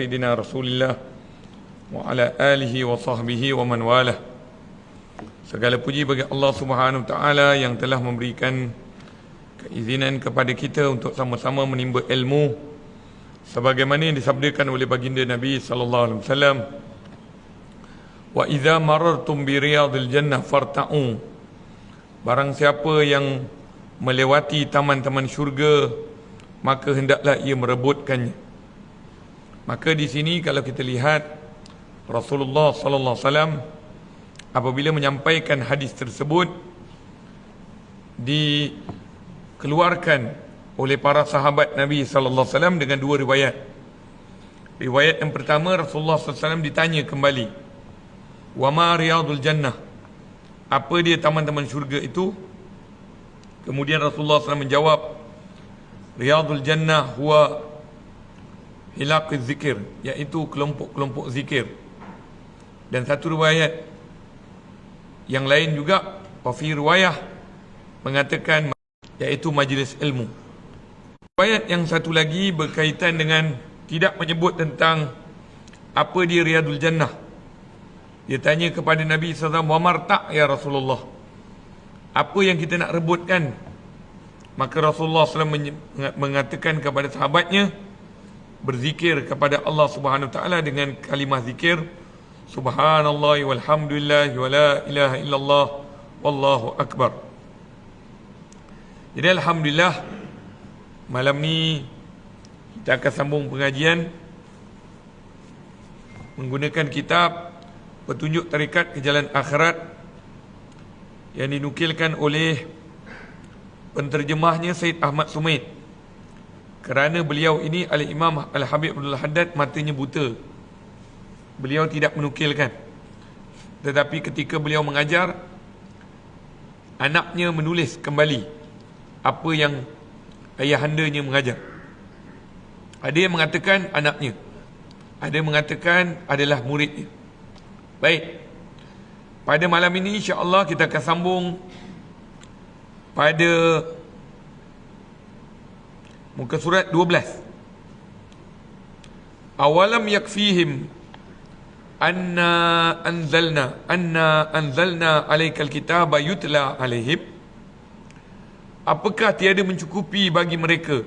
Sayyidina Rasulillah wa ala alihi wa sahbihi wa man walah. Segala puji bagi Allah Subhanahu wa taala yang telah memberikan keizinan kepada kita untuk sama-sama menimba ilmu sebagaimana yang disabdakan oleh baginda Nabi sallallahu alaihi wasallam, wa idza marartum bi riyadil jannah farta'u. Barang siapa yang melewati taman-taman syurga, maka hendaklah ia merebutkannya. Maka di sini kalau kita lihat Rasulullah sallallahu alaihi wasallam apabila menyampaikan hadis tersebut dikeluarkan oleh para sahabat Nabi sallallahu alaihi wasallam dengan dua riwayat. Riwayat yang pertama, Rasulullah sallallahu alaihi wasallam ditanya kembali, "Wa ma riyadul jannah?" Apa dia taman-taman syurga itu? Kemudian Rasulullah SAW menjawab, "Riyadul jannah huwa hilaqiz zikir," iaitu kelompok-kelompok zikir. Dan satu riwayat yang lain juga, wafi riwayah, mengatakan iaitu majlis ilmu. Riwayat yang satu lagi berkaitan dengan tidak menyebut tentang apa dia riyadul jannah. Dia tanya kepada Nabi SAW, "Wa marta' ya Rasulullah?" Apa yang kita nak rebutkan? Maka Rasulullah SAW mengatakan kepada sahabatnya, berzikir kepada Allah Subhanahu Wa Taala dengan kalimah zikir, Subhanallah walhamdulillah wa la ilaha illallah wallahu akbar. Jadi alhamdulillah, malam ni kita akan sambung pengajian menggunakan kitab Petunjuk Tarikat ke Jalan Akhirat yang dinukilkan oleh penterjemahnya Said Ahmad Sumaid. Kerana beliau ini Al-Imam Al-Habib Abdul Haddad matanya buta, beliau tidak menukilkan. Tetapi ketika beliau mengajar, anaknya menulis kembali apa yang ayahandanya mengajar. Ada yang mengatakan anaknya, ada yang mengatakan adalah muridnya. Baik, pada malam ini insya-Allah kita akan sambung pada muka surat 12. Awalam yakfihim anna anzalna alaikal kitaba yutla alaihim. Apakah tiada mencukupi bagi mereka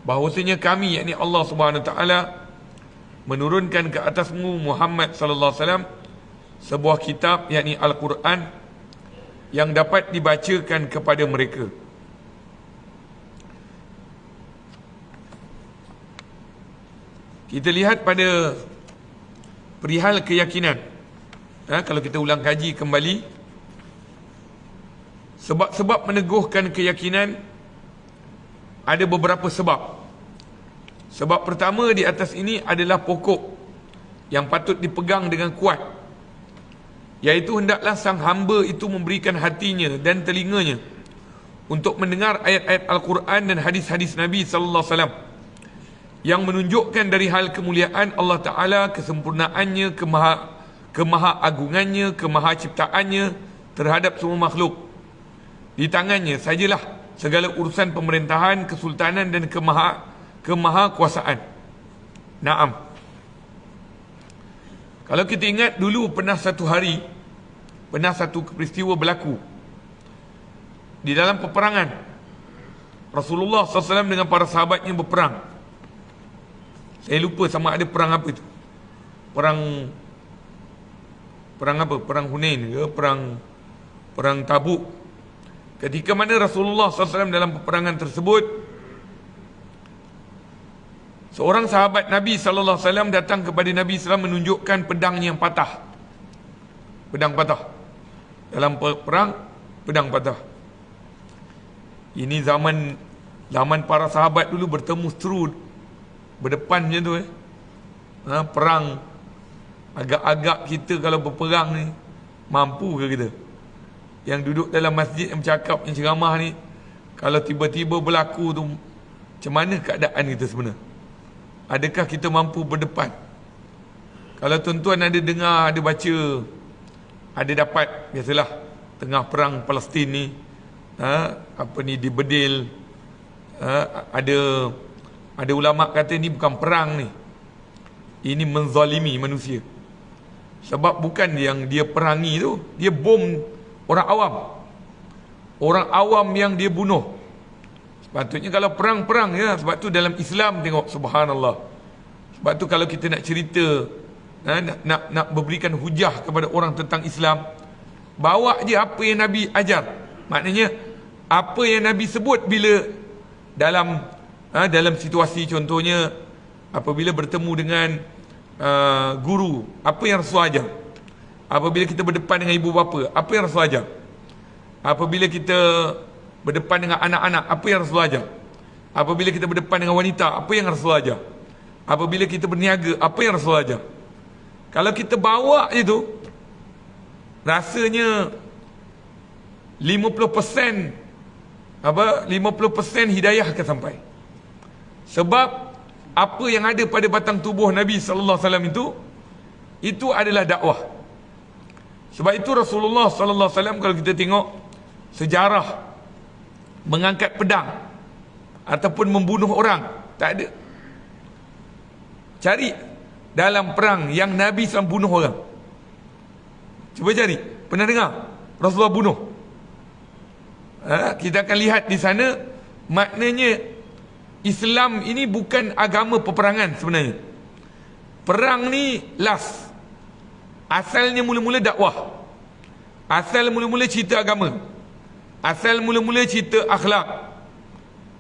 bahwasanya kami, yakni Allah Subhanahu Wa Taala, menurunkan ke atasmu Muhammad sallallahu alaihi wasallam sebuah kitab, yakni Al-Quran, yang dapat dibacakan kepada mereka. Kita lihat pada perihal keyakinan. Kalau kita ulang kaji kembali, sebab-sebab meneguhkan keyakinan ada beberapa sebab. Sebab pertama di atas ini adalah pokok yang patut dipegang dengan kuat, iaitu hendaklah sang hamba itu memberikan hatinya dan telinganya untuk mendengar ayat-ayat Al-Quran dan hadis-hadis Nabi sallallahu alaihi wasallam yang menunjukkan dari hal kemuliaan Allah Ta'ala, kesempurnaannya, kemaha-agungannya, kemaha-ciptaannya terhadap semua makhluk. Di tangannya sajalah segala urusan pemerintahan, kesultanan dan kemaha-kuasaan. Naam. Kalau kita ingat dulu pernah satu peristiwa berlaku di dalam peperangan. Rasulullah SAW dengan para sahabatnya berperang. Saya lupa sama ada perang apa itu. Perang apa? Perang Hunain ke? Perang Tabuk. Ketika mana Rasulullah SAW dalam peperangan tersebut, seorang sahabat Nabi sallallahu alaihi wasallam datang kepada Nabi SAW menunjukkan pedang yang patah. Pedang patah. Dalam perang, pedang patah. Ini zaman para sahabat dulu bertemu seteru berdepan macam tu. Perang. Agak-agak kita kalau berperang ni, mampu ke kita? Yang duduk dalam masjid yang bercakap, yang ceramah ni, kalau tiba-tiba berlaku tu, macam mana keadaan kita sebenarnya? Adakah kita mampu berdepan? Kalau tuan-tuan ada dengar, ada baca, ada dapat, biasalah tengah perang Palestin ni, di Bedil, ada ulama kata ni bukan perang ni, Ini menzalimi manusia. Sebab bukan yang dia perangi tu, dia bom orang awam. Orang awam yang dia bunuh. Sepatutnya kalau perang-perang ya. Sebab tu dalam Islam tengok, subhanallah. Sebab tu kalau kita nak cerita, nak memberikan hujah kepada orang tentang Islam, bawa je apa yang Nabi ajar. Maknanya apa yang Nabi sebut bila dalam situasi, contohnya apabila bertemu dengan guru, apa yang Rasul ajar. Apabila kita berdepan dengan ibu bapa, apa yang Rasul ajar. Apabila kita berdepan dengan anak-anak, apa yang Rasul ajar. Apabila kita berdepan dengan wanita, apa yang Rasul ajar. Apabila kita berniaga, apa yang Rasul ajar. Kalau kita bawa je tu, rasanya 50% 50% hidayah akan sampai. Sebab apa yang ada pada batang tubuh Nabi sallallahu alaihi wasallam itu adalah dakwah. Sebab itu Rasulullah sallallahu alaihi wasallam, kalau kita tengok sejarah mengangkat pedang ataupun membunuh orang, tak ada. Cari dalam perang yang Nabi SAW bunuh orang. Cuba cari. Pernah dengar Rasulullah bunuh? Kita akan lihat di sana. Maknanya Islam ini bukan agama peperangan sebenarnya. Perang ni last. Asalnya mula-mula dakwah. Asal mula-mula cerita agama. Asal mula-mula cerita akhlak.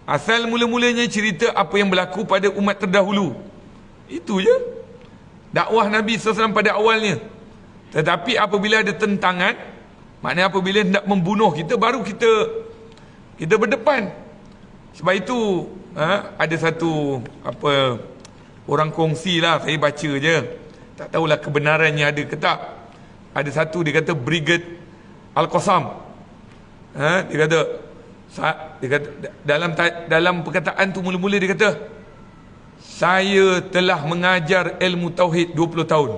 Asal mula-mulanya cerita apa yang berlaku pada umat terdahulu. Itu je dakwah Nabi SAW pada awalnya. Tetapi apabila ada tentangan, maknanya apabila hendak membunuh kita, baru kita berdepan. Sebab itu ada satu orang kongsi lah, saya baca je, tak tahulah kebenarannya ada ke tak. Ada satu dia kata Brigade Al-Qassam. Dia kata dalam perkataan tu mula-mula dia kata, saya telah mengajar ilmu tauhid 20 tahun.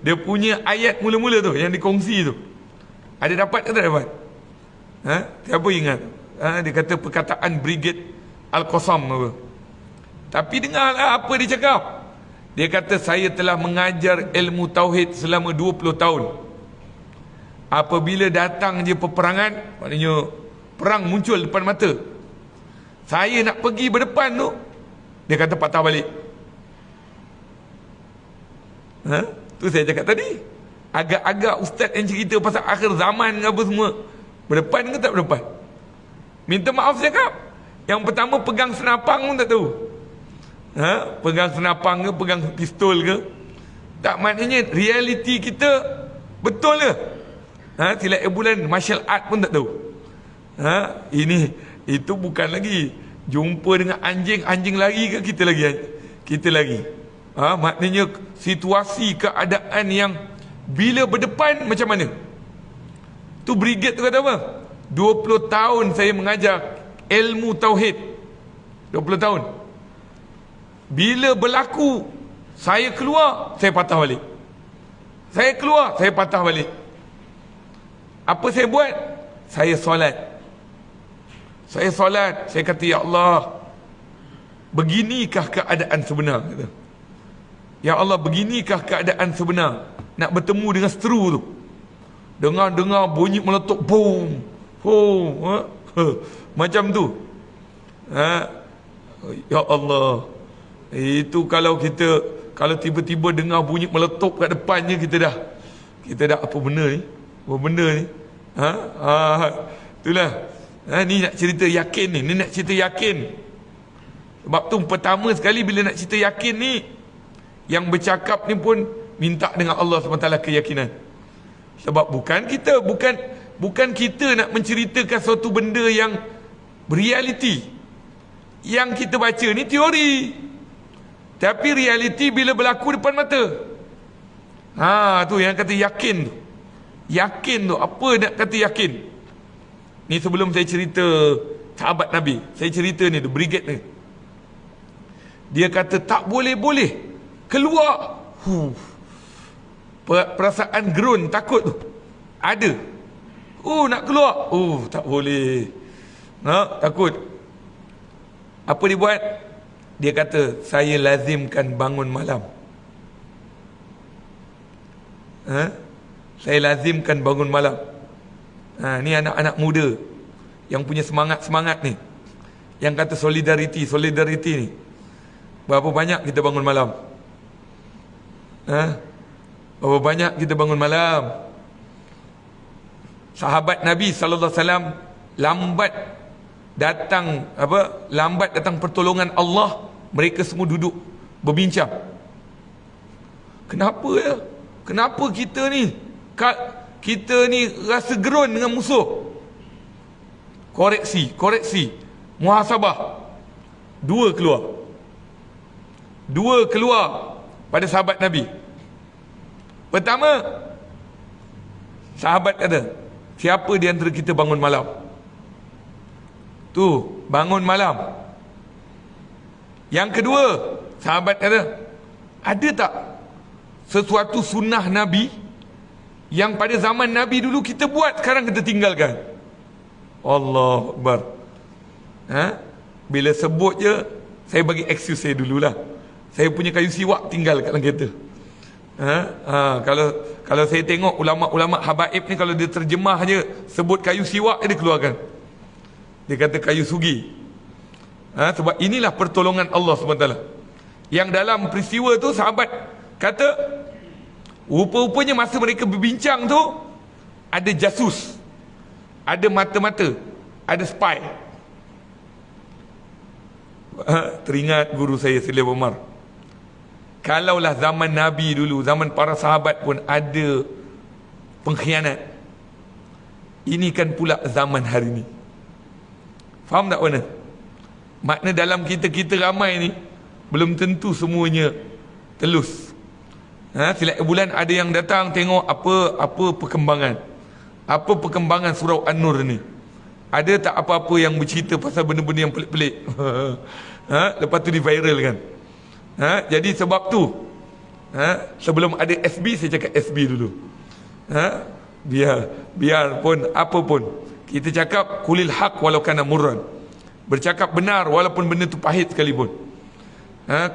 Dia punya ayat mula-mula tu yang dikongsi tu. Ada dapat ke tak dapat? Siapa ingat? Dia kata perkataan Brigade Al-Qassam apa. Tapi dengarlah apa dia cakap. Dia kata saya telah mengajar ilmu tauhid selama 20 tahun. Apabila datang je peperangan, maknanya perang muncul depan mata, saya nak pergi berdepan tu, dia kata patah balik. Tu saya cakap tadi. Agak-agak ustaz yang cerita pasal akhir zaman ke apa semua, berdepan ke tak berdepan? Minta maaf cakap. Yang pertama pegang senapang pun tak tahu. Pegang senapang ke, pegang pistol ke. Tak, maknanya realiti kita betul ke? Silat bulan martial art pun tak tahu. Itu bukan lagi jumpa dengan anjing lari ke kita lagi. Maknanya situasi keadaan yang bila berdepan macam mana. Tu brigade tu kata apa? 20 tahun saya mengajar ilmu tauhid. 20 tahun. Bila berlaku, saya keluar, saya patah balik. Saya keluar, saya patah balik. Apa saya buat? Saya solat. Saya kata, ya Allah, beginikah keadaan sebenar? Kata. Ya Allah, beginikah keadaan sebenar? Nak bertemu dengan seteru tu. Dengar bunyi meletup, boom, boom, macam tu. Ya Allah, itu kalau tiba-tiba dengar bunyi meletup kat depannya, kita dah apa benda ni? Apa benda ni? Itulah. Ni nak cerita yakin ni. Ni nak cerita yakin. Sebab tu pertama sekali bila nak cerita yakin ni, yang bercakap ni pun minta dengan Allah SWT keyakinan. Sebab bukan kita nak menceritakan suatu benda yang realiti. Yang kita baca ni teori. Tapi realiti bila berlaku depan mata. Tu yang kata yakin tu. Yakin tu, apa nak kata yakin? Ni sebelum saya cerita sahabat Nabi, saya cerita ni tu, brigade ni. Dia kata tak boleh keluar. Perasaan gerun, takut tu ada. Nak keluar, tak boleh. Takut. Apa dia buat? Dia kata, saya lazimkan bangun malam. Saya lazimkan bangun malam. Ni anak-anak muda yang punya semangat-semangat ni, yang kata solidariti ni. Berapa banyak kita bangun malam? Berapa banyak kita bangun malam? Sahabat Nabi sallallahu alaihi wasallam lambat datang pertolongan Allah, mereka semua duduk berbincang. Kenapa ya? Kenapa kita ni rasa gerun dengan musuh? Koreksi, muhasabah. Dua keluar pada sahabat Nabi. Pertama, sahabat kata, siapa di antara kita bangun malam? Tu, bangun malam. Yang kedua, sahabat kata, ada tak sesuatu sunnah Nabi yang pada zaman Nabi dulu kita buat, sekarang kita tinggalkan? Allahu Akbar. Bila sebut je, saya bagi excuse saya dululah. Saya punya kayu siwak tinggal kat dalam kereta. Kalau saya tengok ulama-ulama habaib ni, kalau dia terjemah je sebut kayu siwak, dia keluarkan. Dia kata kayu sugi. Sebab inilah pertolongan Allah SWT. Yang dalam peristiwa tu sahabat kata, rupa-rupanya masa mereka berbincang tu, ada jasus, ada mata-mata, ada spy. Teringat guru saya Sayyidina Umar, kalaulah zaman Nabi dulu, zaman para sahabat pun ada pengkhianat, ini kan pula zaman hari ni. Faham tak mana? Makna dalam kita ramai ni belum tentu semuanya telus. Setiap bulan ada yang datang tengok apa perkembangan surau An-Nur ni. Ada tak apa-apa yang bercerita pasal benda-benda yang pelik-pelik? Lepas tu di-viralkan. Jadi sebab tu, sebelum ada SB, saya cakap SB dulu. Biar pun apa pun, kita cakap kulil haq walau kana murran. Bercakap benar walaupun benda tu pahit sekalipun.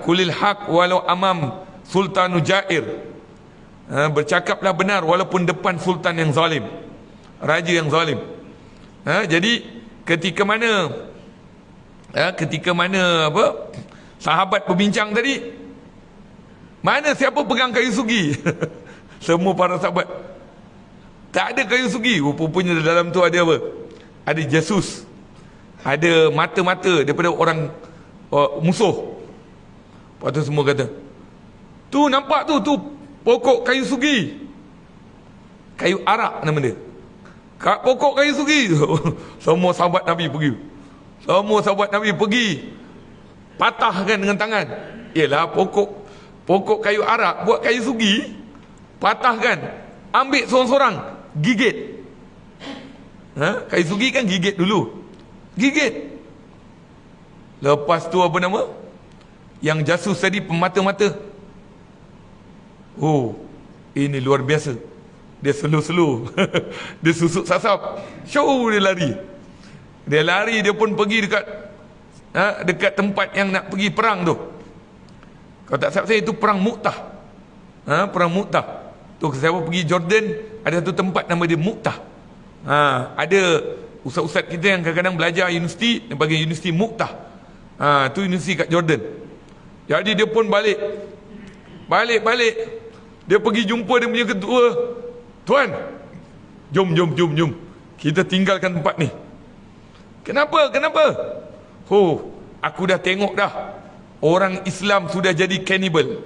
Kulil haq walau amam sultanu jair. Bercakaplah benar walaupun depan sultan yang zalim, raja yang zalim. Jadi ketika mana sahabat berbincang tadi, mana siapa pegang kayu sugi? Semua para sahabat, tak ada kayu sugi. Rupanya dalam tu ada apa? Ada jasus, ada mata-mata daripada orang musuh. Lepas tu semua kata, tu nampak tu pokok kayu sugi, kayu arak nama dia, pokok kayu sugi. Semua sahabat Nabi pergi, patahkan dengan tangan. Ialah pokok kayu arak buat kayu sugi, patahkan, ambil seorang-seorang, gigit. Kayu sugi kan gigit dulu, gigit. Lepas tu apa nama yang jasus tadi, pemata-mata, oh ini luar biasa, dia slow dia susuk sasap, dia lari, dia pun pergi dekat tempat yang nak pergi perang tu. Kalau tak salah saya, itu perang Mu'tah. Perang Mu'tah tu, saya pergi Jordan, ada satu tempat nama dia Mu'tah. Ada ustaz-ustaz kita yang kadang-kadang belajar universiti, dia bagi universiti Mu'tah. Tu universiti kat Jordan. Jadi dia pun balik, dia pergi jumpa dia punya ketua. Tuan, jom kita tinggalkan tempat ni. Kenapa? Aku dah tengok dah, orang Islam sudah jadi cannibal.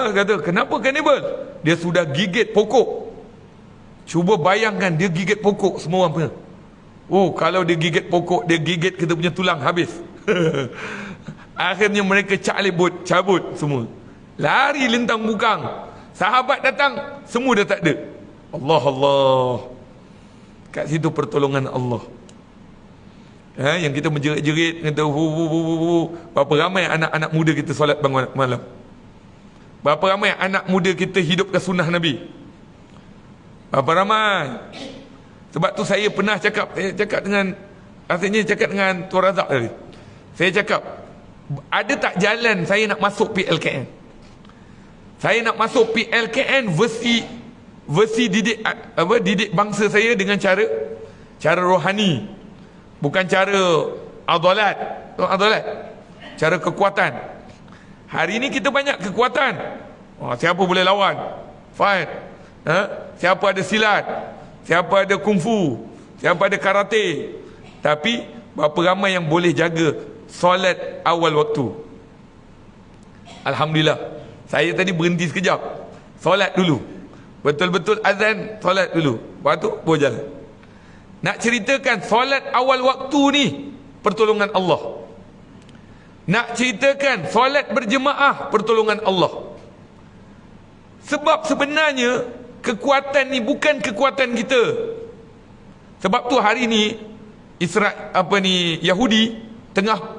Kata, kenapa cannibal? Dia sudah gigit pokok. Cuba bayangkan, dia gigit pokok semua orang. Kalau dia gigit pokok, dia gigit kita punya tulang habis. Akhirnya mereka cabut semua, lari lintang bukang. Sahabat datang, semua dah tak ada. Allah. Kat situ pertolongan Allah. Yang kita menjerit-jerit, kata berapa ramai anak-anak muda kita solat bangun malam. Berapa ramai anak muda kita hidupkan sunnah Nabi. Berapa ramai. Sebab tu saya pernah cakap dengan Tuan Razak tadi. Saya cakap, ada tak jalan saya nak masuk PLKN? Saya nak masuk PLKN versi didik bangsa saya dengan cara rohani, bukan cara adalat, cara kekuatan. Hari ini kita banyak kekuatan. Siapa boleh lawan? Fight. Siapa ada silat? Siapa ada kungfu? Siapa ada karate? Tapi berapa ramai yang boleh jaga solat awal waktu? Alhamdulillah. Saya tadi berhenti sekejap, solat dulu, betul-betul azan, solat dulu, lepas tu boleh jalan. Nak ceritakan solat awal waktu ni pertolongan Allah. Nak ceritakan solat berjemaah pertolongan Allah. Sebab sebenarnya kekuatan ni bukan kekuatan kita. Sebab tu hari ni Yahudi tengah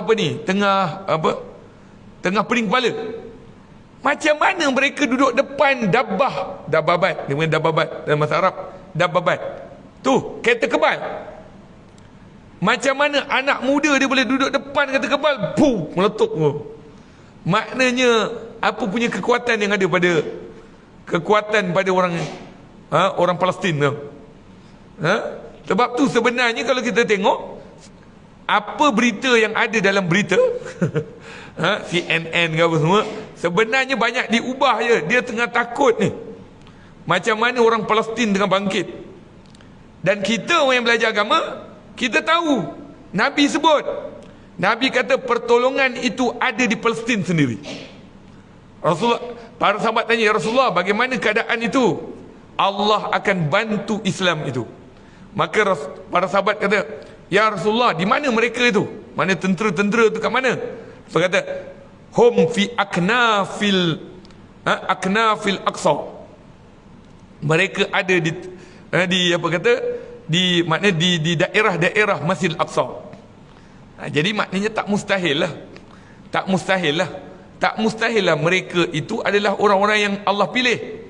pening kepala. Macam mana mereka duduk depan Dabbabat, dia panggil Dabbabat dalam bahasa Arab, Dabbabat tu, kereta kebal. Macam mana anak muda dia boleh duduk depan kereta kebal, meletup. Maknanya apa punya kekuatan yang ada pada orang Palestin tu. Sebab tu sebenarnya kalau kita tengok apa berita yang ada dalam berita CNN ke apa semua, sebenarnya banyak diubah je. Dia tengah takut ni, macam mana orang Palestin tengah bangkit. Dan kita orang yang belajar agama, kita tahu Nabi sebut, Nabi kata pertolongan itu ada di Palestin sendiri. Para sahabat tanya, ya Rasulullah, bagaimana keadaan itu? Allah akan bantu Islam itu. Maka para sahabat kata, ya Rasulullah, di mana mereka itu? Mana tentera-tentera itu kat mana? Dia kata, hum fi aknafil Aqsa. Mereka ada di daerah-daerah Masjid Aqsa. Jadi maknanya tak mustahil lah mereka itu adalah orang-orang yang Allah pilih.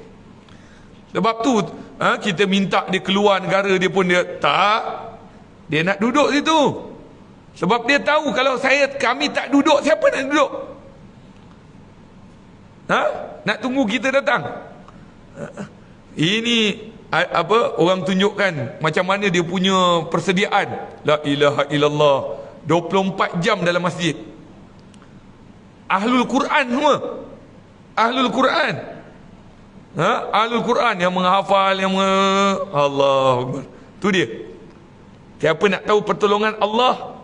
Sebab tu kita minta dia keluar negara, dia pun dia nak duduk situ. Sebab dia tahu kalau kami tak duduk, siapa nak duduk? Nak tunggu kita datang? Ini orang tunjukkan macam mana dia punya persediaan. La ilaha illallah, 24 jam dalam masjid. Ahlul Quran semua. Ahlul Quran. Ahlul Quran yang menghafal, Allah. Tu dia. Siapa nak tahu pertolongan Allah,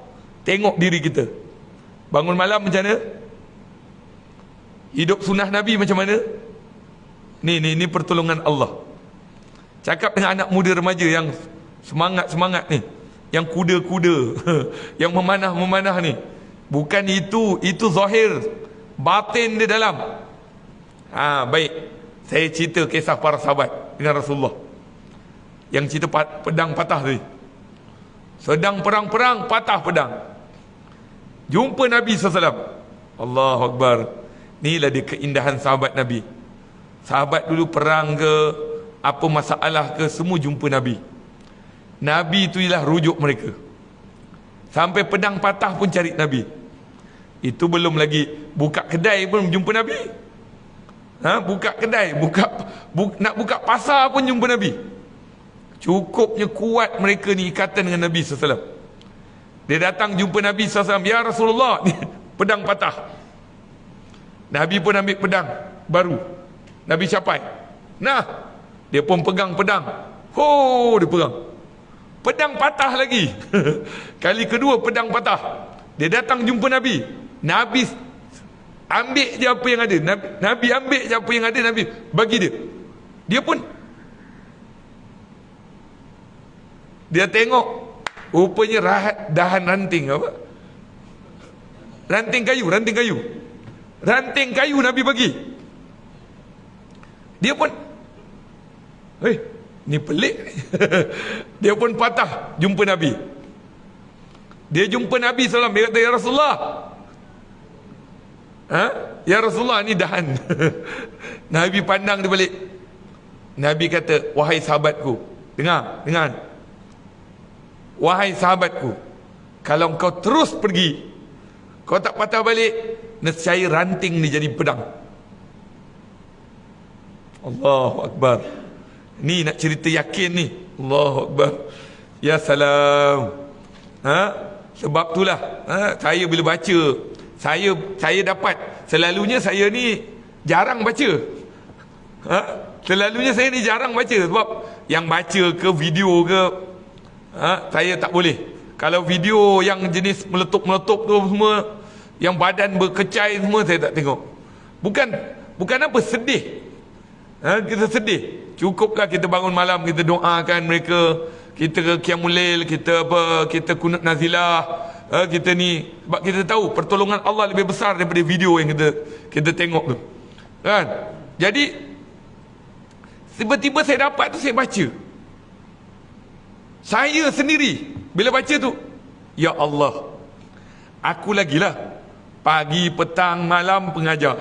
tengok diri kita. Bangun malam macam mana? Hidup sunnah Nabi macam mana? Ni pertolongan Allah. Cakap dengan anak muda remaja yang semangat ni, yang kuda-kuda yang memanah ni, bukan itu zahir, batin dia dalam. Baik, saya cerita kisah para sahabat dengan Rasulullah yang cerita pedang patah tadi. Sedang perang-perang, patah pedang, jumpa Nabi SAW. Allahu Akbar. Inilah dia keindahan sahabat Nabi. Sahabat dulu perang ke, apa masalah ke, semua jumpa Nabi. Nabi itu ialah rujuk mereka. Sampai pedang patah pun cari Nabi. Itu belum lagi buka kedai pun jumpa Nabi. Buka kedai, nak buka pasar pun jumpa Nabi. Cukupnya kuat mereka ni ikatan dengan Nabi SAW. Dia datang jumpa Nabi SAW, ya Rasulullah, pedang patah. Nabi pun ambil pedang baru, Nabi capai. Dia pun pegang pedang. Dia pegang. Pedang patah lagi. Kali kedua pedang patah. Dia datang jumpa Nabi. Nabi ambil je apa yang ada. Nabi ambil je apa yang ada, Nabi bagi dia. Dia pun, dia tengok, rupanya dahan ranting apa? Ranting kayu Nabi bagi. Dia pun, ni pelik. Dia pun patah jumpa Nabi. Dia jumpa Nabi SAW. Dia kata, ya Rasulullah, ya Rasulullah, ni dahan. Nabi pandang dia balik. Nabi kata, wahai sahabatku, dengar. Wahai sahabatku, Kalau kau terus pergi, kau tak patah balik, nescaya ranting ni jadi pedang. Allahu Akbar. Ni nak cerita yakin ni. Allahu Akbar. Ya salam. Sebab itulah saya bila baca, saya dapat, selalunya saya ni jarang baca. Selalunya saya ni jarang baca, sebab yang baca ke video ke saya tak boleh. Kalau video yang jenis meletup-meletup tu semua, yang badan berkecai semua, saya tak tengok. Bukan apa, sedih. Kita sedih. Cukuplah kita bangun malam, kita doakan mereka, kita qiyamul lail, kita kunut nazilah, kita ni, sebab kita tahu pertolongan Allah lebih besar daripada video yang kita tengok tu. Kan? Jadi tiba-tiba saya dapat tu, saya baca. Saya sendiri bila baca tu, ya Allah, aku lagilah pagi, petang, malam pengajar.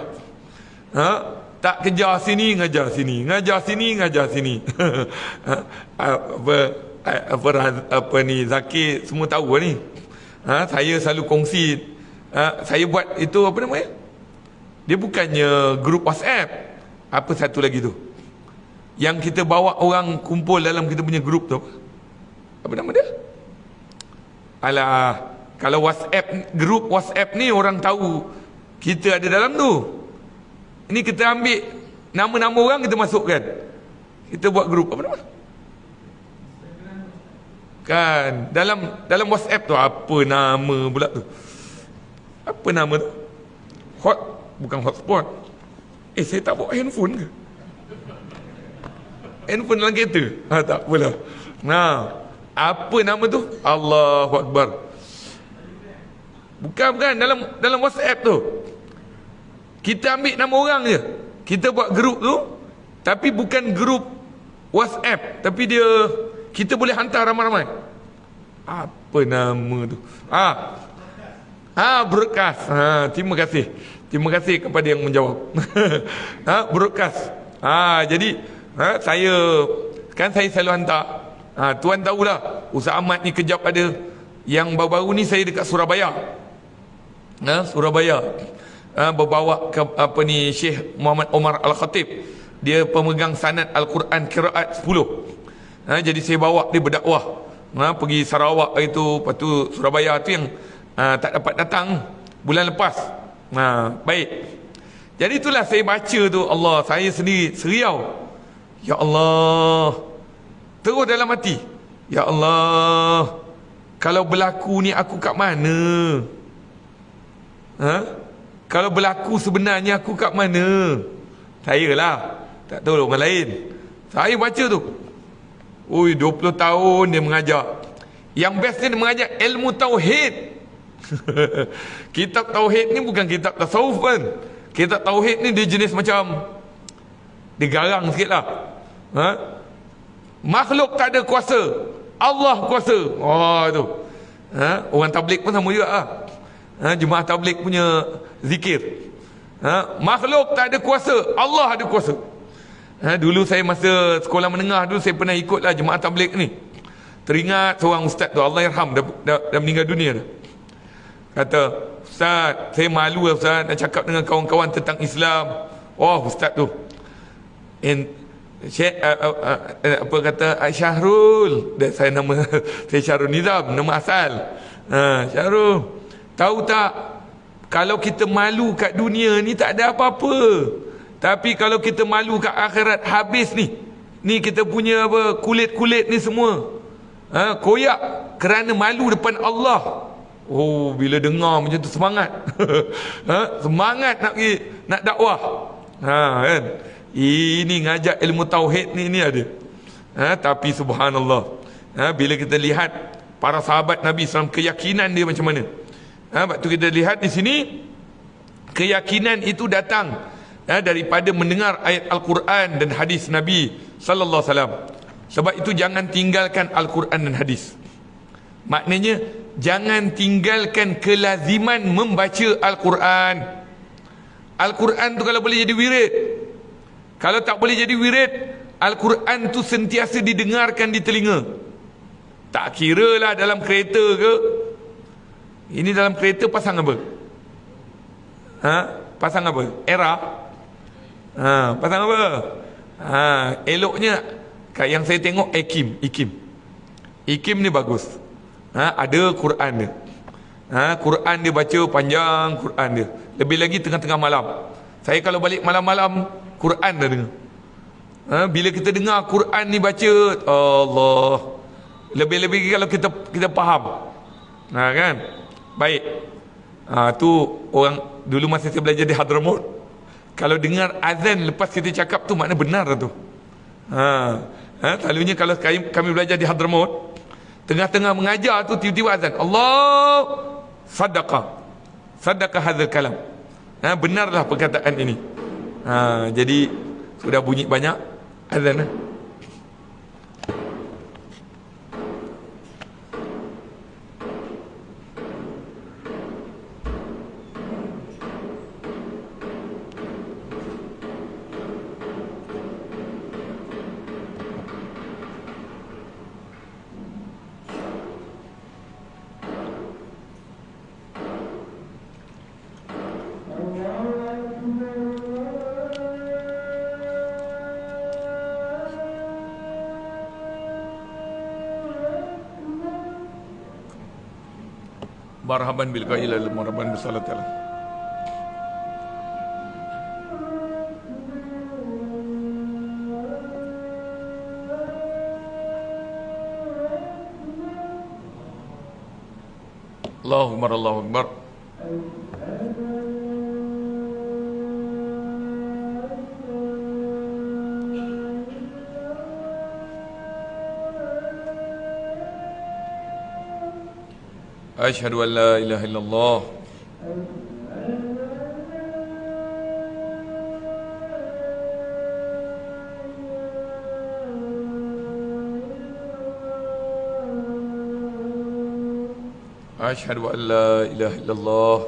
Tak kejar sini, ngajar sini, ngajar sini, ngajar sini. Apa ni, Zakir semua tahu ni. Saya selalu kongsi, saya buat itu, apa namanya, dia bukannya grup WhatsApp, apa satu lagi tu yang kita bawa orang kumpul dalam kita punya grup tu, apa nama dia? Alah, kalau WhatsApp, grup WhatsApp ni orang tahu kita ada dalam tu. Ini kita ambil nama-nama orang, kita masukkan, kita buat grup, apa nama? Kan dalam WhatsApp tu, apa nama pula tu? Apa nama tu? Bukan hotspot. Saya tak bawa handphone ke? Handphone dalam kereta? Tak apalah. Apa nama tu? Allahu Akbar. Bukan dalam WhatsApp tu. Kita ambil nama orang je, kita buat grup tu, tapi bukan grup WhatsApp, tapi kita boleh hantar ramai-ramai. Apa nama tu? Broadcast. Terima kasih kepada yang menjawab. Broadcast. Jadi saya selalu hantar. Tuan tahulah, Ustaz Ahmad ni kejap ada. Yang baru-baru ni saya dekat Surabaya. Surabaya. Berbawa ke Syekh Muhammad Omar Al-Khatib. Dia pemegang sanad Al-Quran Qiraat 10. Jadi saya bawa dia berdakwah. Pergi Sarawak itu, lepas tu Surabaya tu yang tak dapat datang bulan lepas. Baik. Jadi itulah saya baca tu, Allah, saya sendiri seriau. Ya Allah, terus dalam hati, ya Allah, kalau berlaku ni aku kat mana? Kalau berlaku sebenarnya aku kat mana? Saya lah, tak tahu orang lain. Saya baca tu, 20 tahun dia mengajar. Yang bestnya dia mengajar ilmu tauhid. Kitab tauhid ni bukan kitab tasawuf kan. Kitab tauhid ni dia jenis macam, dia garang sikit lah. Makhluk tak ada kuasa, Allah kuasa. Tu orang tabligh pun sama juga lah. Jemaah tabligh punya zikir. Makhluk tak ada kuasa, Allah ada kuasa. Dulu saya masa sekolah menengah dulu, saya pernah ikutlah jemaah tabligh ni. Teringat seorang ustaz tu, Allah yarham, dah meninggal dunia dah. Kata, Ustaz, saya malu lah Ustaz nak cakap dengan kawan-kawan tentang Islam. Ustaz tu, apa kata, Syahrul, saya nama saya Syahrul Nizam, nama asal. Syahrul, tahu tak, kalau kita malu kat dunia ni tak ada apa-apa, tapi kalau kita malu kat akhirat, habis ni kita punya kulit-kulit ni semua koyak kerana malu depan Allah. Bila dengar macam tu semangat. Semangat nak dakwah. Kan? Ini ngajak ilmu tauhid ni ada. Tapi subhanallah, bila kita lihat para sahabat Nabi SAW, keyakinan dia macam mana. Waktu kita lihat di sini, keyakinan itu datang daripada mendengar ayat Al-Quran dan hadis Nabi sallallahu alaihi wasallam. Sebab itu jangan tinggalkan Al-Quran dan hadis. Maknanya jangan tinggalkan kelaziman membaca Al-Quran. Al-Quran tu kalau boleh jadi wirid. Kalau tak boleh jadi wirid, Al-Quran tu sentiasa didengarkan di telinga. Tak kira lah dalam kereta ke, Ini dalam kereta pasang apa? Ha? Pasang apa? Era? Pasang apa? Eloknya yang saya tengok Ikim ni bagus. Ada Quran dia. Quran dia baca panjang, Quran dia. Lebih lagi tengah-tengah malam. Saya kalau balik malam-malam, Quran dah dengar. Bila kita dengar Quran ni baca, Allah. Lebih-lebih kalau kita faham. Kan? Baik. Tu orang dulu masa saya belajar di Hadramaut, kalau dengar azan lepas kita cakap tu makna benar tu. Selalunya kalau kami belajar di Hadramaut, tengah-tengah mengajar tu tiba-tiba azan, Allah Sadaqah hadzal kalam. Benarlah perkataan ini. Jadi sudah bunyi banyak azan. Marhaban bil qaila marhaban bisalat ala. Allahu akbar, Allahu akbar. Asyhadu an la ilaha illallah. Asyhadu an la ilaha illallah.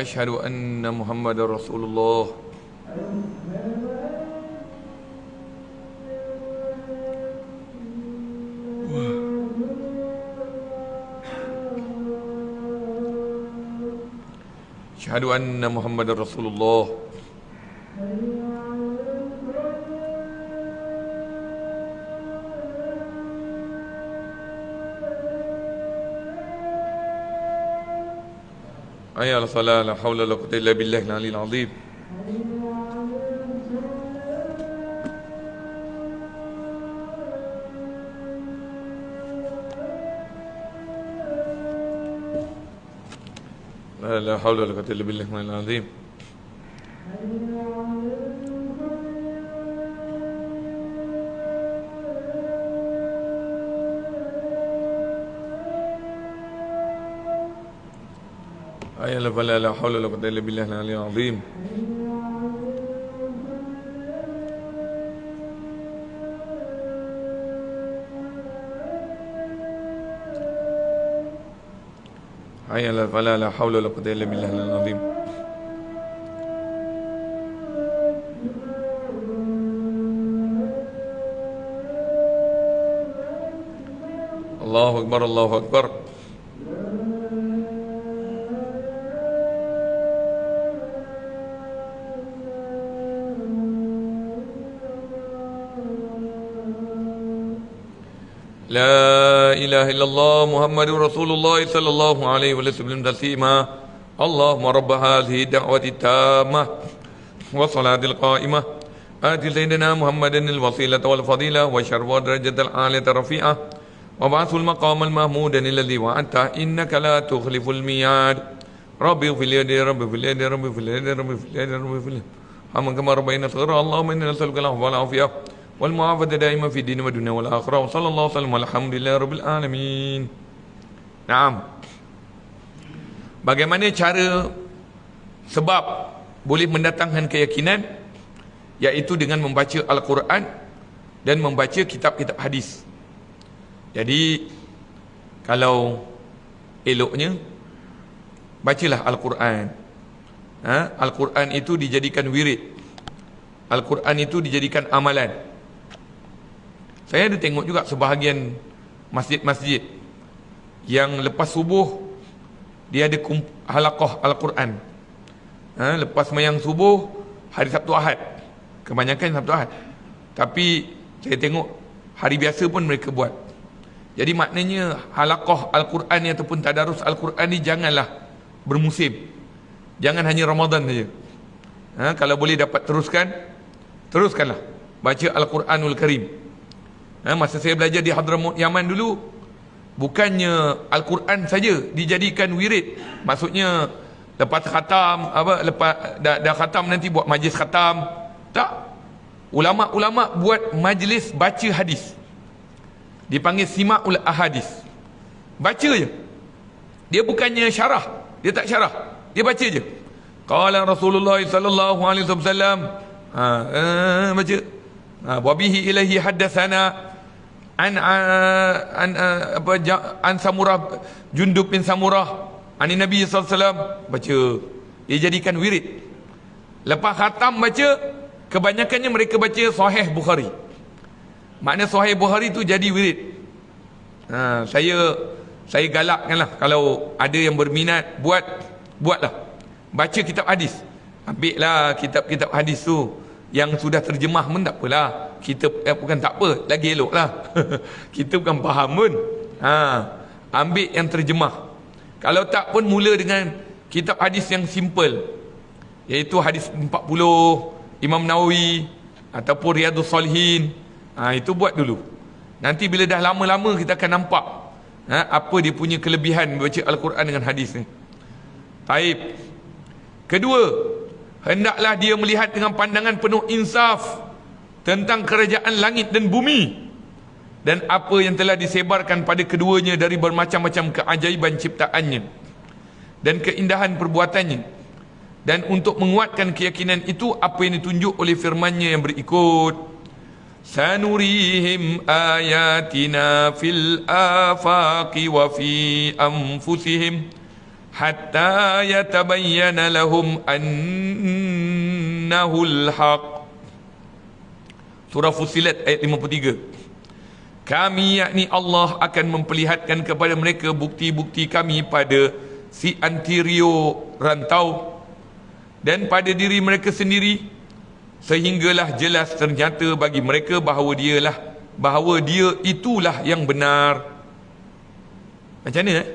Asyhadu anna Muhammadar Rasulullah. Asyhadu anna Muhammadar Rasulullah. Hayya 'alas salah, la haula wala quwwata illa billahil aliyyil azim. La haula wala quwwata illa billahil aliyyil azim. Ayat fala la haula wala quwwata illa billahil aliyyil azim. Ayat fala la haula wala quwwata illa billahil azim. Allahu akbar, Allahu akbar. La ilaha illallah Muhammadur Rasulullah sallallahu alaihi wasallam taslima. Allahumma rabb hadhihi da'wati tammah wa salatil qa'imah ati sayyidina Muhammadin al-wasilata wal fadilah wa syarwa darajatal aliyata rafi'ah wa ba'athul maqamal mahmudan alladhi wa'ata innaka la tukhliful mi'ad. Rabbi fil yadi rabbi fil yadi rabbi fil yadi rabbi fil yadi rabbi fil yadi amman kama rabbayna saghira. Allahumma inna nas'aluka al-afwa wal afiyah wal mu'afata daima fi dini wa dunya wal akhirah. Sallallahu alaihi wasallam alhamdulillahi rabbil alamin. Naam. Bagaimana cara sebab boleh mendatangkan keyakinan, iaitu dengan membaca Al-Quran dan membaca kitab-kitab hadis. Jadi kalau eloknya bacalah Al-Quran. Al-Quran itu dijadikan wirid, Al-Quran itu dijadikan amalan. Saya ada tengok juga sebahagian masjid-masjid yang lepas subuh dia ada halaqah Al-Quran. Lepas sembahyang subuh hari Sabtu Ahad, kebanyakan Sabtu Ahad, tapi saya tengok hari biasa pun mereka buat. Jadi maknanya halaqah Al-Quran ni ataupun tadarus Al-Quran ni janganlah bermusim, jangan hanya Ramadan saja. Kalau boleh dapat teruskanlah baca Al-Quranul Karim. Masa saya belajar di Hadramaut Yaman dulu, bukannya Al-Quran saja dijadikan wirid, maksudnya lepas khatam, lepas dah khatam nanti buat majlis khatam. Tak, ulama-ulama buat majlis baca hadis, dipanggil sima'ul ahadis. Baca je, dia bukannya syarah, dia tak syarah, dia baca je. Qala Rasulullah sallallahu alaihi wasallam, baca. Wa bihi ilahi haddatsana an Samurah, Jundub bin Samurah, an Nabi sallallahu alaihi wasallam, baca. Dia jadikan wirid. Lepas khatam baca, kebanyakannya mereka baca Sahih Bukhari. Makna Sahih Bukhari tu jadi wirid. Saya galakkanlah, kalau ada yang berminat buatlah. Baca kitab hadis, ambillah kitab-kitab hadis tu yang sudah terjemah pun tak apalah. Kita bukan tak apa, lagi elok lah. Kita bukan faham pun. Ambil yang terjemah. Kalau tak pun mula dengan kitab hadis yang simple, iaitu hadis 40 Imam Nawawi ataupun Riyadhus Salihin. Itu buat dulu. Nanti bila dah lama-lama kita akan nampak apa dia punya kelebihan baca Al-Quran dengan hadis ni. Taib. Kedua, hendaklah dia melihat dengan pandangan penuh insaf tentang kerajaan langit dan bumi dan apa yang telah disebarkan pada keduanya dari bermacam-macam keajaiban ciptaannya dan keindahan perbuatannya. Dan untuk menguatkan keyakinan itu, apa yang ditunjuk oleh firman-Nya yang berikut, sanurihim ayatina fil afaqi wa fi anfusihim hatta yatabayyana lahum annahul haq. Surah Fussilat ayat 53. Kami, yakni Allah, akan memperlihatkan kepada mereka bukti-bukti kami pada si anterior rantau dan pada diri mereka sendiri, sehinggalah jelas ternyata bagi mereka bahawa dia itulah yang benar. Macam mana?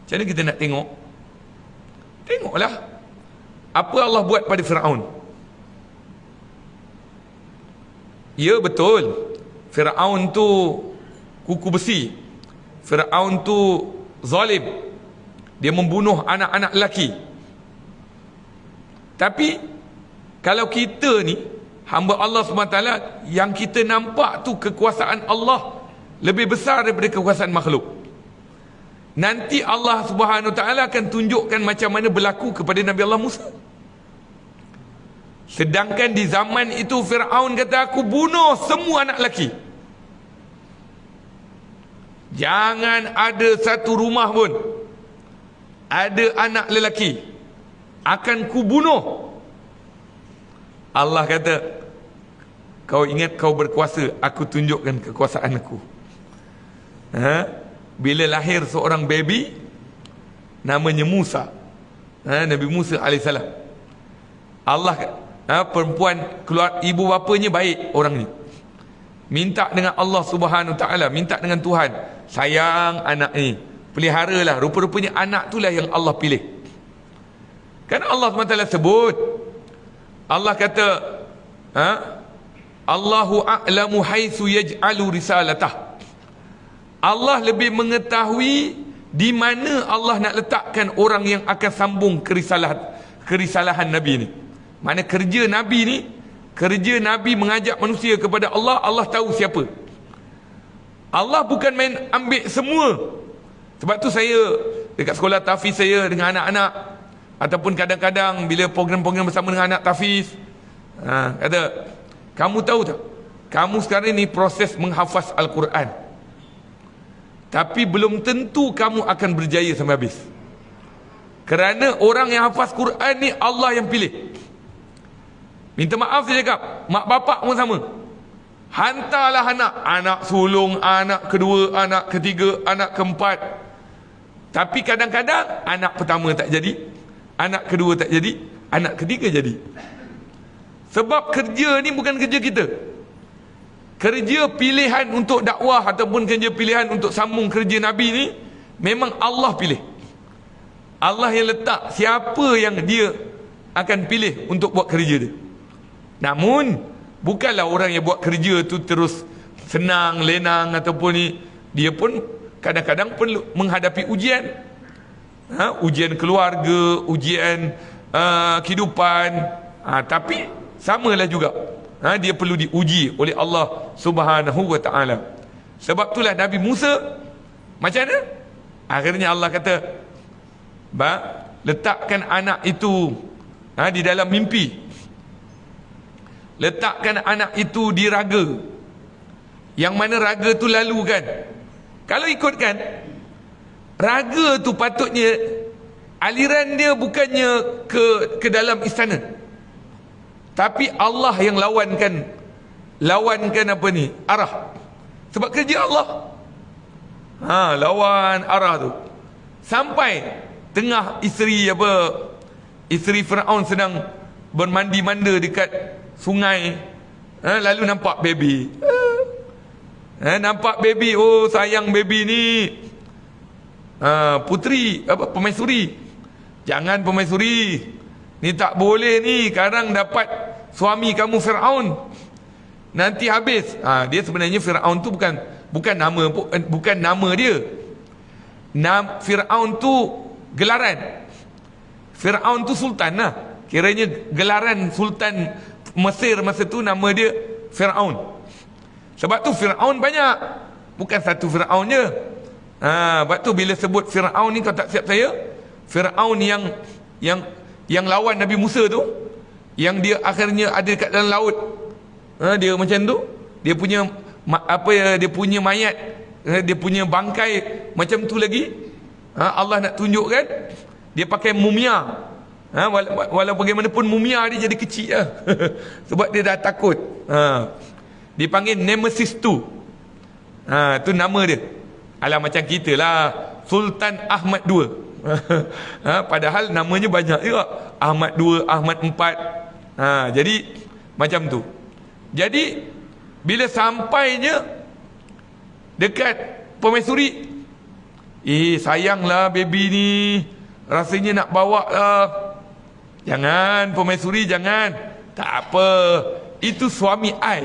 Macam mana kita nak tengok? Tengoklah apa Allah buat pada Firaun. Ya, betul, Firaun tu kuku besi, Firaun tu zalim, dia membunuh anak-anak lelaki. Tapi kalau kita ni hamba Allah SWT, yang kita nampak tu kekuasaan Allah lebih besar daripada kekuasaan makhluk. Nanti Allah Subhanahu Taala akan tunjukkan macam mana berlaku kepada Nabi Allah Musa. Sedangkan di zaman itu Firaun kata, aku bunuh semua anak lelaki. Jangan ada satu rumah pun ada anak lelaki, akan ku bunuh. Allah kata, kau ingat kau berkuasa, aku tunjukkan kekuasaan aku. Bila lahir seorang baby namanya Musa, Nabi Musa AS, Allah, perempuan keluar, ibu bapanya baik orang ni, minta dengan Allah Subhanahu Taala, minta dengan Tuhan, sayang anak ni, peliharalah. Rupa-rupanya anak itulah yang Allah pilih. Kan Allah SWT sebut, Allah kata, Allahu a'lamu haitsu yaj'alu risalatah. Allah lebih mengetahui di mana Allah nak letakkan orang yang akan sambung kerisalahan Nabi ni. Mana kerja Nabi ni, kerja Nabi mengajak manusia kepada Allah, Allah tahu siapa. Allah bukan main ambil semua. Sebab tu saya dekat sekolah tahfiz saya dengan anak-anak, ataupun kadang-kadang bila program-program bersama dengan anak tahfiz, kata, kamu tahu tak, kamu sekarang ni proses menghafaz Al-Quran, tapi belum tentu kamu akan berjaya sampai habis. Kerana orang yang hafaz Quran ni Allah yang pilih. Minta maaf saya cakap, mak bapak pun sama. Hantarlah anak sulung, anak kedua, anak ketiga, anak keempat. Tapi kadang-kadang anak pertama tak jadi, anak kedua tak jadi, anak ketiga jadi. Sebab kerja ni bukan kerja kita. Kerja pilihan untuk dakwah ataupun kerja pilihan untuk sambung kerja Nabi ni memang Allah pilih. Allah yang letak siapa yang dia akan pilih untuk buat kerja dia. Namun bukanlah orang yang buat kerja tu terus senang, lenang ataupun ni. Dia pun kadang-kadang perlu menghadapi ujian. Ujian keluarga, ujian kehidupan. Tapi samalah juga. Dia perlu diuji oleh Allah Subhanahu wa ta'ala. Sebab itulah Nabi Musa macam mana? Akhirnya Allah kata, letakkan anak itu di dalam mimpi. Letakkan anak itu di raga. Yang mana raga tu lalu kan. Kalau ikutkan, raga tu patutnya aliran dia bukannya ke dalam istana. Tapi Allah yang lawankan apa ni? Arah. Sebab kerja Allah. Lawan arah tu. Sampai tengah isteri Firaun sedang bermandi-manda dekat sungai. Lalu nampak baby. Nampak baby. Oh sayang baby ni. Puteri permaisuri. Jangan permaisuri. Ni tak boleh ni. Sekarang dapat suami kamu Firaun. Nanti habis. Dia sebenarnya Firaun tu bukan nama dia. Firaun tu gelaran. Firaun tu sultan lah. Kiranya gelaran sultan Mesir masa tu nama dia Firaun. Sebab tu Firaun banyak. Bukan satu Firaun je. Sebab tu bila sebut Firaun ni, kau tak siap saya, Firaun yang lawan Nabi Musa tu, yang dia akhirnya ada kat dalam laut. Dia macam tu. Dia punya dia punya mayat, dia punya bangkai macam tu lagi. Allah nak tunjukkan dia pakai mumia. Walau bagaimanapun mumia dia jadi kecil lah. Sebab dia dah takut. Dipanggil Nemesis 2. Tu nama dia. Alah macam kita lah, Sultan Ahmad 2. Padahal namanya banyak juga. Ahmad 2, Ahmad 4. Jadi macam tu. Jadi bila sampainya dekat permaisuri, sayanglah baby ni, rasanya nak bawa lah. Jangan permaisuri, jangan. Tak apa, itu suami I.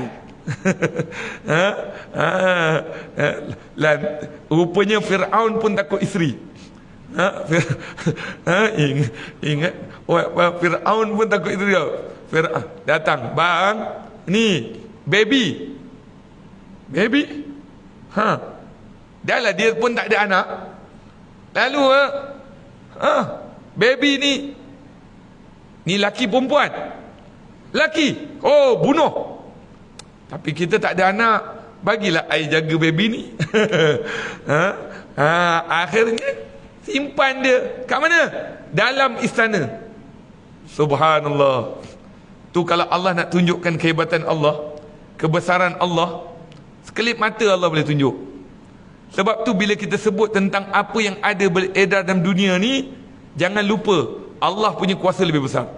Rupanya Firaun pun takut isteri. Ingat Firaun pun takut isteri. Datang, bang, ni baby. Dah lah dia pun tak ada anak. Lalu baby ni laki perempuan. Laki. Oh, bunuh. Tapi kita tak ada anak. Bagilah I jaga baby ni. Akhirnya simpan dia kat mana? Dalam istana. Subhanallah. Tu kalau Allah nak tunjukkan kehebatan Allah, kebesaran Allah, sekelip mata Allah boleh tunjuk. Sebab tu bila kita sebut tentang apa yang ada beredar dalam dunia ni, jangan lupa Allah punya kuasa lebih besar.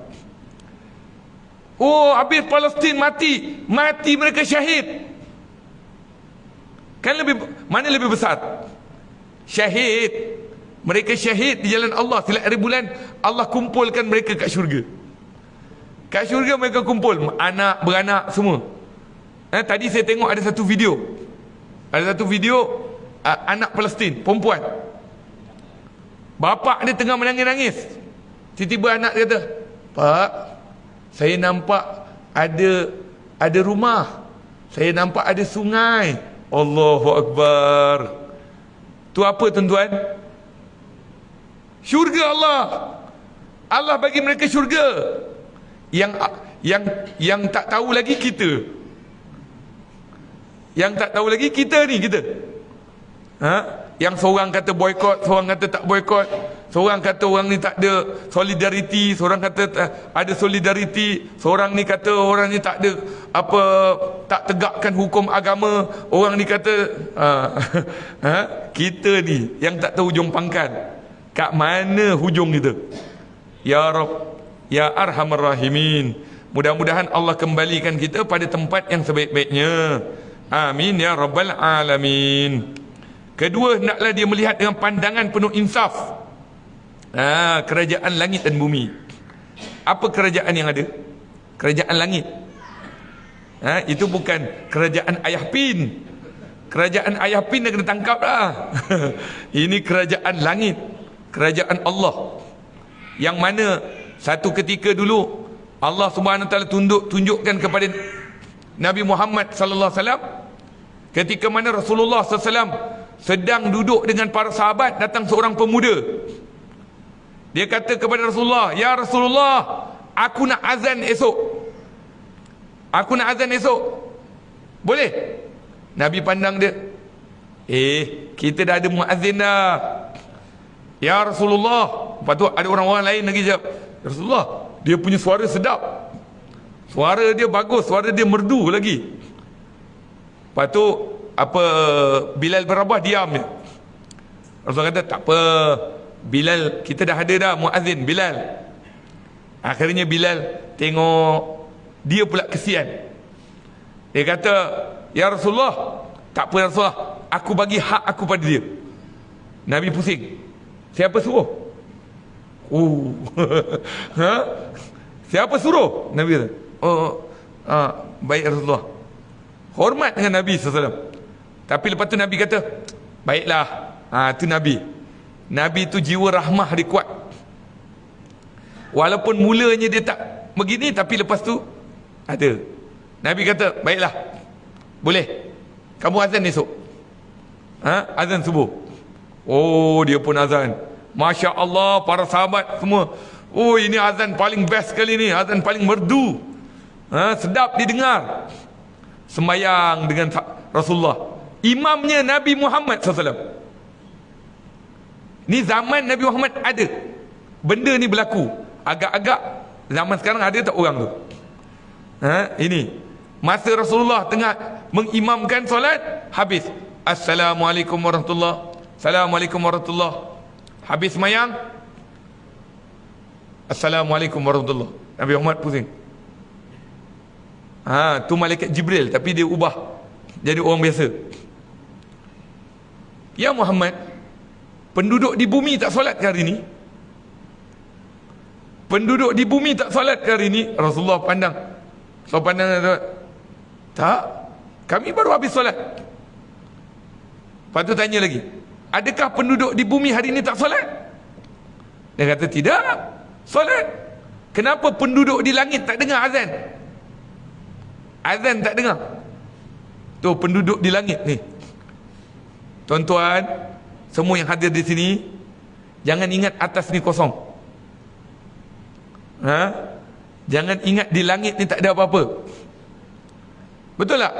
Oh, habis Palestin mati mereka syahid. Kan mana lebih besar? Syahid. Mereka syahid di jalan Allah. Setiap hari bulan Allah kumpulkan mereka kat syurga. Kat syurga mereka kumpul anak, beranak semua. Tadi saya tengok ada satu video. Anak Palestin, perempuan. Bapak dia tengah menangis-nangis. Tiba-tiba anak dia kata, "Pak, saya nampak ada rumah. Saya nampak ada sungai." Allahu Akbar. Tu apa tuan-tuan? Syurga Allah. Allah bagi mereka syurga. Yang tak tahu lagi kita. Yang tak tahu lagi kita ni, kita. Yang seorang kata boykot, seorang kata tak boykot. Seorang kata orang ni tak ada solidariti, seorang kata ada solidariti, seorang ni kata orang ni tak ada apa, tak tegakkan hukum agama, orang ni kata kita ni yang tak tahu hujung pangkal. Kat mana hujung kita? Ya Rabb, Ya Arhamar Rahimin. Mudah-mudahan Allah kembalikan kita pada tempat yang sebaik-baiknya. Amin ya Rabbal Alamin. Kedua, hendaklah dia melihat dengan pandangan penuh insaf. Kerajaan langit dan bumi. Apa kerajaan yang ada? Kerajaan langit. Itu bukan kerajaan Ayah Pin. Kerajaan Ayah Pin dah kena tangkap dah. Ini kerajaan langit, kerajaan Allah, yang mana satu ketika dulu Allah Subhanahu Wa Taala tunjukkan kepada Nabi Muhammad sallallahu alaihi wasallam, ketika mana Rasulullah sallallahu alaihi wasallam sedang duduk dengan para sahabat, datang seorang pemuda. Dia kata kepada Rasulullah, "Ya Rasulullah, aku nak azan esok. Aku nak azan esok. Boleh?" Nabi pandang dia. Kita dah ada muazzin dah. "Ya Rasulullah." Lepas tu ada orang-orang lain lagi jawab, "Rasulullah, dia punya suara sedap. Suara dia bagus, suara dia merdu lagi." Lepas tu Bilal bin Rabah diam je. Rasulullah kata, "Tak apa, Bilal, kita dah ada dah muazzin Bilal." Akhirnya Bilal tengok dia pula kesian. Dia kata, "Ya Rasulullah." "Tak apa Rasulullah, aku bagi hak aku pada dia." Nabi pusing. "Siapa suruh?" "Siapa suruh?" Nabi kata. Baik Rasulullah." Hormat dengan Nabi SAW. Tapi lepas tu Nabi kata, "Baiklah." Itu Nabi tu jiwa rahmah dia kuat. Walaupun mulanya dia tak begini, tapi lepas tu ada. Nabi kata, "Baiklah, boleh, kamu azan esok, azan subuh." Dia pun azan. Masya Allah, para sahabat semua, ini azan paling best kali ni, azan paling merdu, sedap didengar. Sembayang dengan Rasulullah. Imamnya Nabi Muhammad SAW. Ni zaman Nabi Muhammad ada benda ni berlaku. Agak-agak zaman sekarang ada tak orang tu? Ini masa Rasulullah tengah mengimamkan solat, habis Assalamualaikum warahmatullahi, Assalamualaikum warahmatullahi. Habis semayang, Assalamualaikum warahmatullahi. Nabi Muhammad pusing. Tu malaikat Jibril, tapi dia ubah jadi orang biasa. "Ya Muhammad, penduduk di bumi tak solat ke hari ni? Penduduk di bumi tak solat ke hari ni?" Rasulullah pandang. So pandang, "Tak, kami baru habis solat." Lepas tu tanya lagi, "Adakah penduduk di bumi hari ni tak solat?" Dia kata, "Tidak, solat." "Kenapa penduduk di langit tak dengar azan?" Azan tak dengar. Tu penduduk di langit ni. Tuan-tuan, semua yang hadir di sini, jangan ingat atas ni kosong. Jangan ingat di langit ni tak ada apa-apa. Betul tak?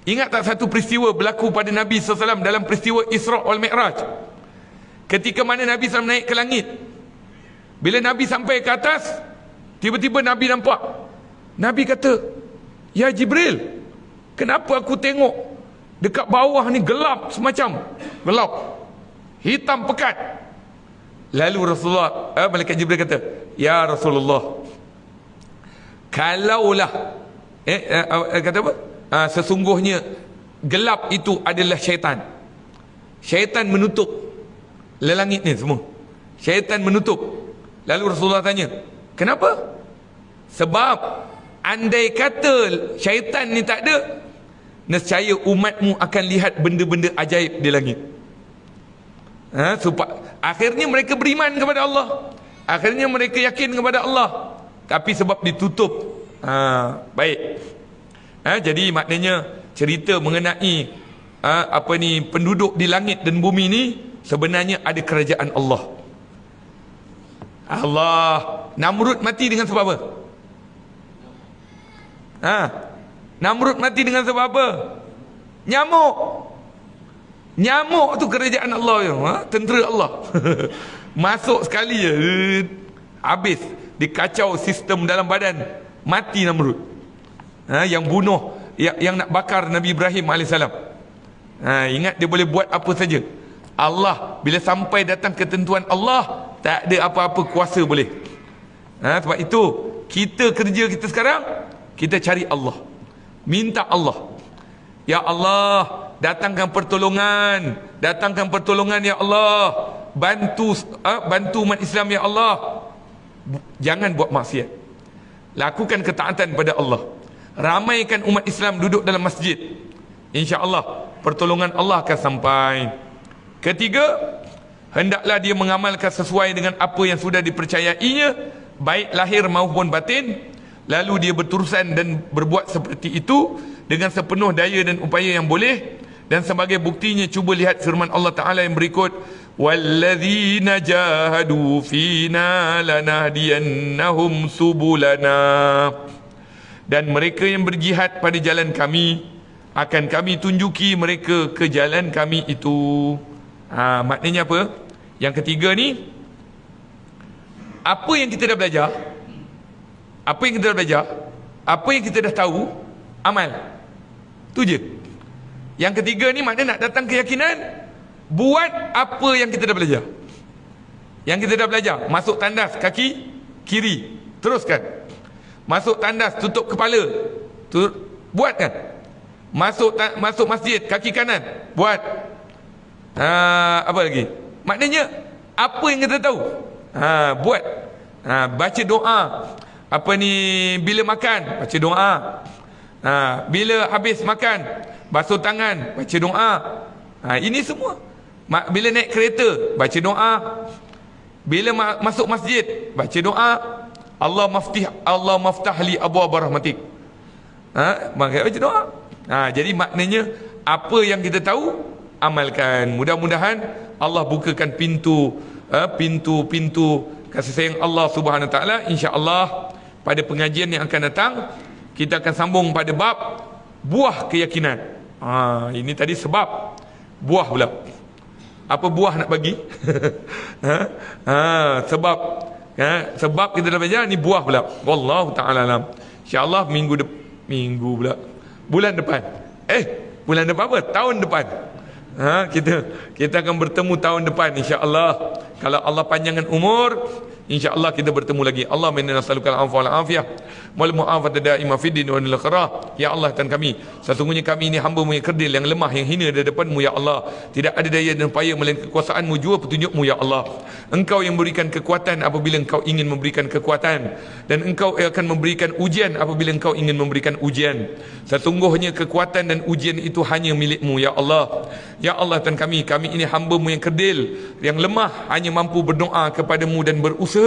Ingat tak satu peristiwa berlaku pada Nabi SAW dalam peristiwa Isra' wal Mi'raj? Ketika mana Nabi SAW naik ke langit, bila Nabi sampai ke atas, tiba-tiba Nabi nampak. Nabi kata, "Ya Jibril, kenapa aku tengok dekat bawah ni gelap semacam, gelap, hitam pekat?" Lalu Rasulullah, malaikat Jibril kata, "Ya Rasulullah, kalaulah kata apa? Sesungguhnya gelap itu adalah syaitan. Syaitan menutup langit ni semua. Syaitan menutup." Lalu Rasulullah tanya, "Kenapa?" "Sebab andai kata syaitan ni tak ada, nescaya umatmu akan lihat benda-benda ajaib di langit." Akhirnya mereka beriman kepada Allah, akhirnya mereka yakin kepada Allah, tapi sebab ditutup. Baik. Jadi maknanya cerita mengenai penduduk di langit dan bumi ni sebenarnya ada kerajaan Allah. Namrud mati dengan sebab apa? Namrud mati dengan sebab apa? Nyamuk. Nyamuk tu kerajaan Allah, tentera Allah. Masuk sekali je, habis. Dikacau sistem dalam badan, mati Namrud. Yang bunuh, yang nak bakar Nabi Ibrahim AS. Ingat, dia boleh buat apa saja. Allah, bila sampai datang ketentuan Allah, tak ada apa-apa kuasa boleh. Sebab itu kita kerja kita sekarang, kita cari Allah, minta Allah, ya Allah, datangkan pertolongan, ya Allah, bantu umat Islam, ya Allah. Jangan buat maksiat, lakukan ketaatan pada Allah, ramaikan umat Islam duduk dalam masjid, insya-Allah pertolongan Allah akan sampai. Ketiga, hendaklah dia mengamalkan sesuai dengan apa yang sudah dipercayainya, baik lahir maupun batin, lalu dia berterusan dan berbuat seperti itu dengan sepenuh daya dan upaya yang boleh. Dan sebagai buktinya, cuba lihat firman Allah Ta'ala yang berikut, walladzina jahadu fina lanahdiyannahum subulana. Dan mereka yang berjihad pada jalan kami, akan kami tunjuki mereka ke jalan kami itu. Maknanya apa? Yang ketiga ni, apa yang kita dah belajar, apa yang kita dah tahu, amal. Tu je. Yang ketiga ni maknanya nak datang keyakinan, buat apa yang kita dah belajar. Yang kita dah belajar, masuk tandas kaki kiri, teruskan. Masuk tandas tutup kepala, buatkan. Masuk masjid kaki kanan, buat. Apa lagi? Maknanya apa yang kita tahu, buat. Baca doa. Apa ni, bila makan baca doa. Bila habis makan, basuh tangan, baca doa. Ini semua. Bila naik kereta, baca doa. Bila masuk masjid, baca doa. Allah maftah li abwaab rahmatik. Baca doa. Jadi maknanya, apa yang kita tahu, amalkan. Mudah-mudahan Allah bukakan pintu kasih sayang Allah Subhanahu Wa Taala. Insya-Allah pada pengajian yang akan datang, kita akan sambung pada bab buah keyakinan. Ini tadi sebab, buah pula. Apa buah nak bagi? Sebab kita dah belajar, ni buah pula. Wallahu ta'ala alam. InsyaAllah bulan depan. Bulan depan apa? Tahun depan. Kita akan bertemu tahun depan, insya-Allah. Kalau Allah panjangkan umur, insya-Allah kita bertemu lagi. Allahumma inna nas'aluka al-'afwa wal 'afiyah wal mu'afata daimah fid din wa al akhirah. Ya Allah, Tuhan kami, sesungguhnya kami ini hamba-Mu yang kerdil, yang lemah, yang hina di depan-Mu, ya Allah. Tidak ada daya dan upaya melainkan kekuasaan-Mu, jua petunjuk-Mu, ya Allah. Engkau yang memberikan kekuatan apabila Engkau ingin memberikan kekuatan, dan Engkau akan memberikan ujian apabila Engkau ingin memberikan ujian. Sesungguhnya kekuatan dan ujian itu hanya milik-Mu, ya Allah. Ya Allah, Tuhan kami ini hamba-Mu yang kerdil, yang lemah, hanya mampu berdoa kepada-Mu dan berusaha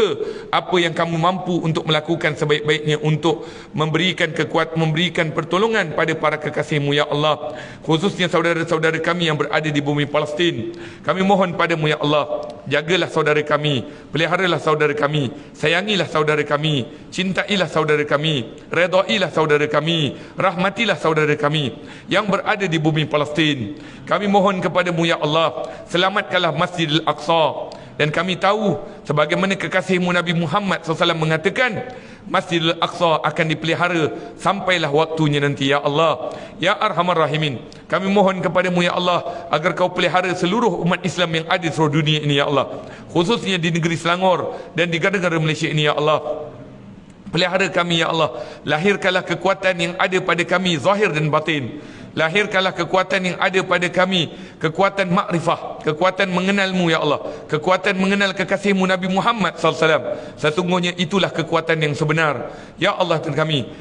apa yang kamu mampu untuk melakukan sebaik-baiknya untuk memberikan memberikan pertolongan pada para kekasih-Mu, ya Allah. Khususnya saudara-saudara kami yang berada di bumi Palestin. Kami mohon padamu, ya Allah, jagalah saudara kami, peliharalah saudara kami, sayangilah saudara kami, cintailah saudara kami, redailah saudara kami, rahmatilah saudara kami yang berada di bumi Palestin. Kami mohon kepadamu, ya Allah, selamatkanlah Masjidil Aqsa. Dan kami tahu, sebagaimana kekasihmu Nabi Muhammad SAW mengatakan, Masjidil Aqsa akan dipelihara sampailah waktunya nanti, ya Allah. Ya Arhamar Rahimin, kami mohon kepadamu, ya Allah, agar kau pelihara seluruh umat Islam yang ada di seluruh dunia ini, ya Allah. Khususnya di negeri Selangor dan di negara Malaysia ini, ya Allah. Pelihara kami, ya Allah. Lahirkanlah kekuatan yang ada pada kami, zahir dan batin. Lahirkanlah kekuatan yang ada pada kami, kekuatan makrifah, kekuatan mengenalmu, ya Allah, kekuatan mengenal kekasihmu Nabi Muhammad SAW. Sesungguhnya itulah kekuatan yang sebenar, ya Allah. Tuhan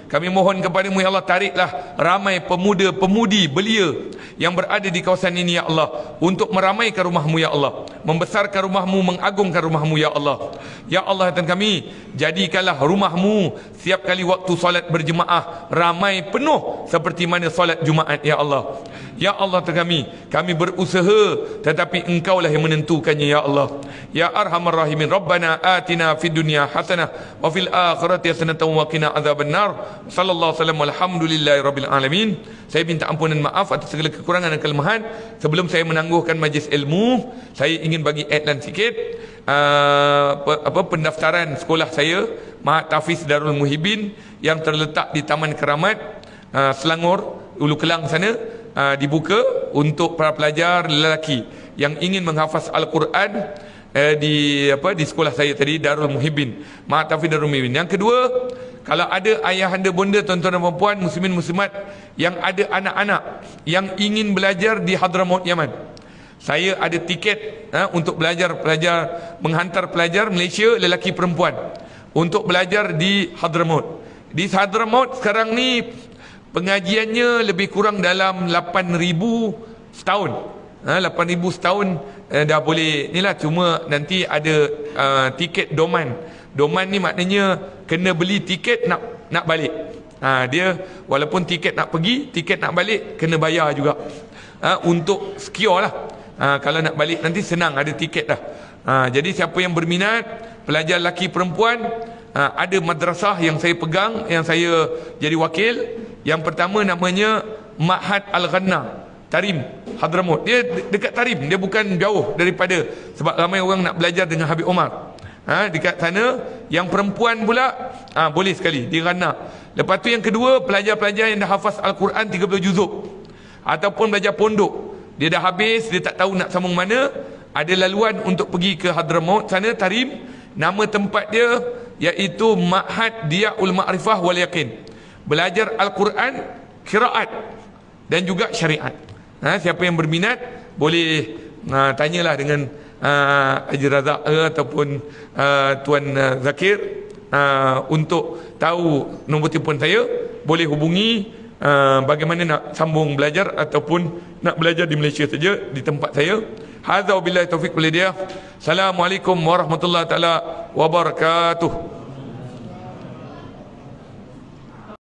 kami mohon kepadamu, ya Allah, tariklah ramai pemuda-pemudi belia yang berada di kawasan ini, ya Allah, untuk meramaikan rumahmu, ya Allah, membesarkan rumahmu, mengagungkan rumahmu, ya Allah. Ya Allah, Tuhan kami, jadikanlah rumahmu setiap kali waktu solat berjemaah ramai penuh seperti mana solat Jumaat Muhammad ya Allah. Ya Allah kami berusaha tetapi Engkaulah yang menentukannya ya Allah. Ya Arhamar Rahimin, Rabbana atina fid dunya hasanah wa fil akhirati hasanah wa qina adzabannar. Sallallahu alaihi wasallam, alhamdulillahirabbil alamin. Saya minta ampunan maaf atas segala kekurangan dan kelemahan. Sebelum saya menangguhkan majlis ilmu, saya ingin bagi iklan sikit. Pendaftaran sekolah saya Mahat Tafiz Darul Muhibin yang terletak di Taman Keramat Selangor, Ulu Kelang sana, dibuka untuk para pelajar lelaki yang ingin menghafaz Al-Quran di sekolah saya tadi, Darul Muhibin, Mahat Tafiz Darul Muhibin. Yang kedua, kalau ada ayahanda bonda, tuan-tuan dan puan, muslimin muslimat yang ada anak-anak yang ingin belajar di Hadramaut Yaman, saya ada tiket untuk pelajar menghantar pelajar Malaysia lelaki perempuan untuk belajar di Hadramaut. Di Hadramaut sekarang ni pengajiannya lebih kurang dalam 8,000 setahun. 8,000 setahun dah boleh ni lah. Cuma nanti ada tiket doman. Doman ni maknanya kena beli tiket nak balik. Dia walaupun tiket nak pergi, tiket nak balik kena bayar juga. Untuk secure lah. Kalau nak balik nanti senang, ada tiket dah. Jadi siapa yang berminat pelajar lelaki perempuan, ada madrasah yang saya pegang, yang saya jadi wakil. Yang pertama namanya Ma'had Al-Ghanna, Tarim, Hadramaut. Dia dekat Tarim, dia bukan jauh daripada, sebab ramai orang nak belajar dengan Habib Omar. Dekat sana. Yang perempuan pula boleh sekali di Ghanna. Lepas tu yang kedua, pelajar-pelajar yang dah hafaz Al-Quran 30 juzuk ataupun belajar pondok, dia dah habis, dia tak tahu nak sambung mana, ada laluan untuk pergi ke Hadramaut sana, Tarim. Nama tempat dia iaitu Ma'had Diyaul Ma'rifah wal Yaqin. Belajar Al-Quran, qiraat dan juga syariat. Siapa yang berminat boleh tanyalah dengan Haji Razak ataupun Tuan Zakir untuk tahu nombor telefon saya. Boleh hubungi bagaimana nak sambung belajar ataupun nak belajar di Malaysia saja di tempat saya. Hadza wabillahi taufiq wal hidayah. Assalamualaikum warahmatullahi taala wabarakatuh.